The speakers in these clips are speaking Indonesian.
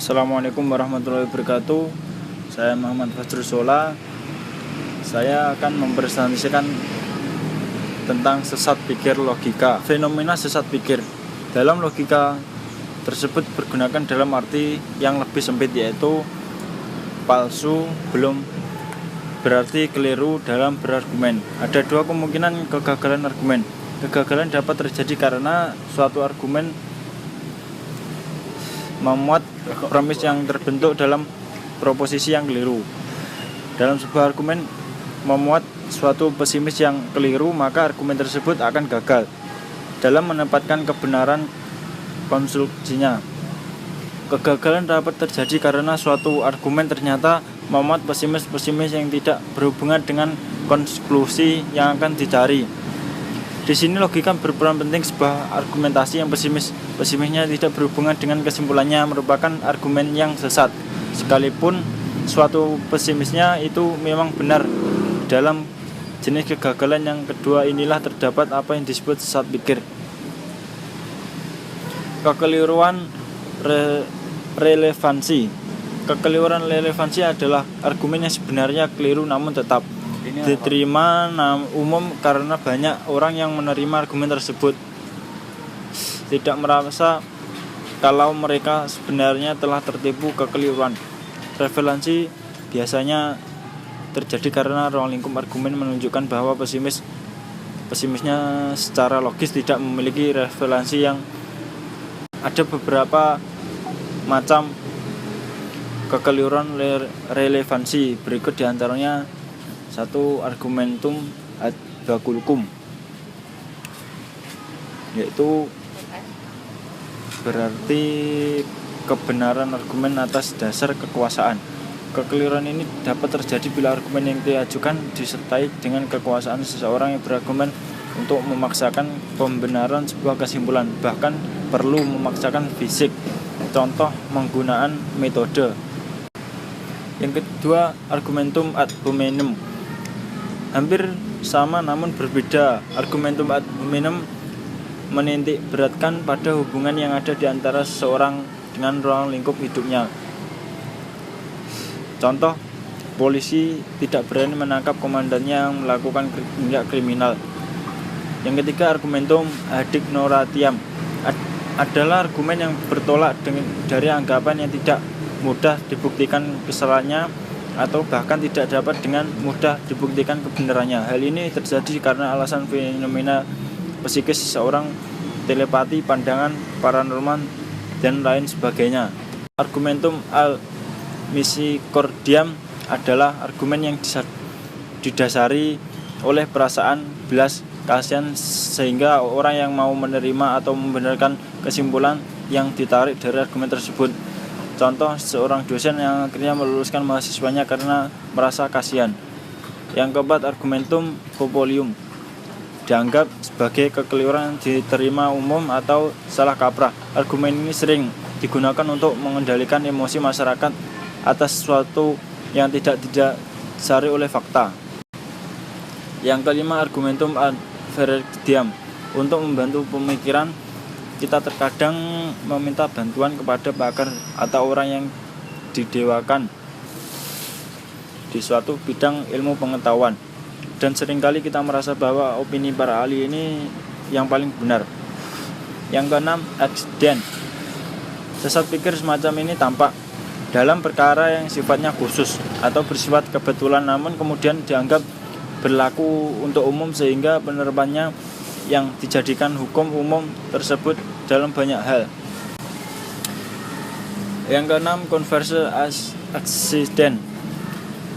Assalamualaikum warahmatullahi wabarakatuh. Saya Muhammad Fajrul Sola. Saya akan mempresentasikan tentang sesat pikir logika. Fenomena sesat pikir dalam logika tersebut bergunakan dalam arti yang lebih sempit, yaitu palsu belum berarti keliru dalam berargumen. Ada dua kemungkinan kegagalan argumen. Kegagalan dapat terjadi karena suatu argumen memuat premis yang terbentuk dalam proposisi yang keliru. Dalam sebuah argumen memuat suatu pesimis yang keliru, maka argumen tersebut akan gagal dalam menempatkan kebenaran konstruksinya. Kegagalan dapat terjadi karena suatu argumen ternyata memuat pesimis yang tidak berhubungan dengan konklusi yang akan dicari. Di sini logika berperan penting. Sebuah argumentasi yang pesimisnya tidak berhubungan dengan kesimpulannya merupakan argumen yang sesat, sekalipun suatu pesimisnya itu memang benar. Dalam jenis kegagalan yang kedua inilah terdapat apa yang disebut sesat pikir. Kekeliruan relevansi. Kekeliruan relevansi adalah argumen yang sebenarnya keliru namun tetap diterima umum karena banyak orang yang menerima argumen tersebut tidak merasa kalau mereka sebenarnya telah tertipu. Kekeliruan relevansi biasanya terjadi karena ruang lingkup argumen menunjukkan bahwa pesimisnya secara logis tidak memiliki relevansi. Yang ada beberapa macam kekeliruan relevansi berikut diantaranya. 1. Argumentum ad baculum, yaitu berarti kebenaran argumen atas dasar kekuasaan. Kekeliruan ini dapat terjadi bila argumen yang diajukan disertai dengan kekuasaan seseorang yang berargumen untuk memaksakan pembenaran sebuah kesimpulan, bahkan perlu memaksakan fisik. Contoh penggunaan metode. Yang kedua, argumentum ad hominem, hampir sama namun berbeda. Argumentum ad hominem menitik beratkan pada hubungan yang ada di antara seseorang dengan ruang lingkup hidupnya. Contoh, polisi tidak berani menangkap komandannya yang melakukan tindak kriminal. Yang ketiga, argumentum ad ignorantiam adalah argumen yang bertolak dari anggapan yang tidak mudah dibuktikan kesalahannya atau bahkan tidak dapat dengan mudah dibuktikan kebenarannya. Hal ini terjadi karena alasan fenomena psikis seseorang, telepati, pandangan paranormal, dan lain sebagainya. Argumentum al misericordiam adalah argumen yang didasari oleh perasaan belas kasihan sehingga orang yang mau menerima atau membenarkan kesimpulan yang ditarik dari argumen tersebut. Contoh, seorang dosen yang akhirnya meluluskan mahasiswanya karena merasa kasihan. Yang keempat, argumentum populium dianggap sebagai kekeliruan diterima umum atau salah kaprah. Argumen ini sering digunakan untuk mengendalikan emosi masyarakat atas sesuatu yang tidak didasari oleh fakta. Yang kelima, argumentum ad verdiam. Untuk membantu pemikiran, kita terkadang meminta bantuan kepada pakar atau orang yang didewakan di suatu bidang ilmu pengetahuan, dan seringkali kita merasa bahwa opini para ahli ini yang paling benar. Yang keenam, accident. Sesat pikir semacam ini tampak dalam perkara yang sifatnya khusus atau bersifat kebetulan namun kemudian dianggap berlaku untuk umum sehingga penerapannya yang dijadikan hukum umum tersebut dalam banyak hal. Yang keenam, converse accident.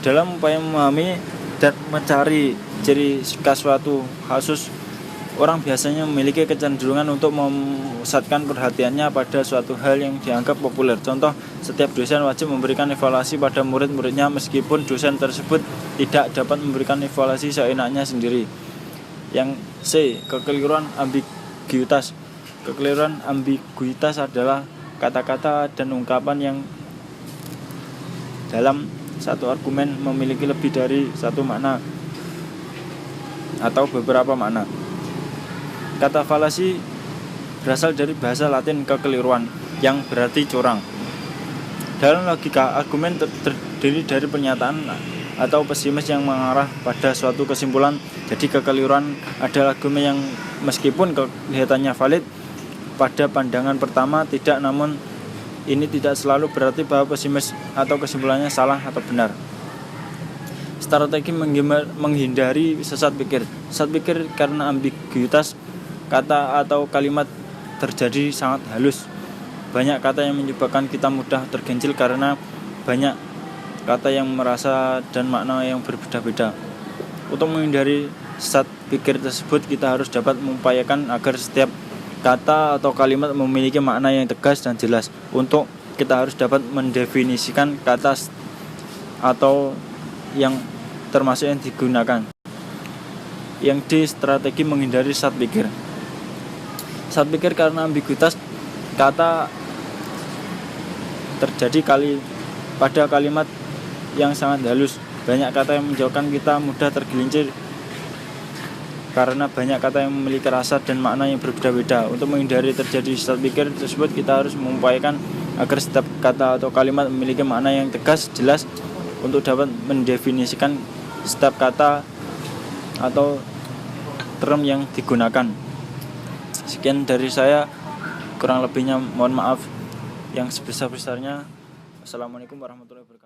Dalam upaya memahami dan mencari ciri khas suatu kasus, orang biasanya memiliki kecenderungan untuk memusatkan perhatiannya pada suatu hal yang dianggap populer. Contoh, setiap dosen wajib memberikan evaluasi pada murid-muridnya meskipun dosen tersebut tidak dapat memberikan evaluasi seenaknya sendiri. Yang C, kekeliruan ambiguitas. Kekeliruan ambiguitas adalah kata-kata dan ungkapan yang dalam satu argumen memiliki lebih dari satu makna atau beberapa makna. Kata falasi berasal dari bahasa Latin kekeliruan yang berarti curang. Dalam logika, argumen terdiri dari pernyataan atau pesimis yang mengarah pada suatu kesimpulan. Jadi kekeliruan adalah argumen yang meskipun kelihatannya valid pada pandangan pertama tidak, namun ini tidak selalu berarti bahwa pesimis atau kesimpulannya salah atau benar. Strategi menghindari sesat pikir. Sesat pikir karena ambiguitas kata atau kalimat terjadi sangat halus. Banyak kata yang menyebabkan kita mudah tergencil karena banyak kata yang merasa dan makna yang berbeda-beda. Untuk menghindari sesat pikir tersebut, kita harus dapat mengupayakan agar setiap kata atau kalimat memiliki makna yang tegas dan jelas. Untuk kita harus dapat mendefinisikan kata atau yang termasuk yang digunakan. Yang D, strategi menghindari sesat pikir. Sesat pikir karena ambiguitas kata terjadi pada kalimat yang sangat halus. Banyak kata yang menjauhkan kita mudah tergelincir karena banyak kata yang memiliki rasa dan makna yang berbeda-beda. Untuk menghindari terjadi sesat pikir tersebut, kita harus mengupayakan agar setiap kata atau kalimat memiliki makna yang tegas, jelas. Untuk dapat mendefinisikan setiap kata atau term yang digunakan. Sekian dari saya, kurang lebihnya mohon maaf yang sebesar-besarnya. Assalamualaikum warahmatullahi wabarakatuh.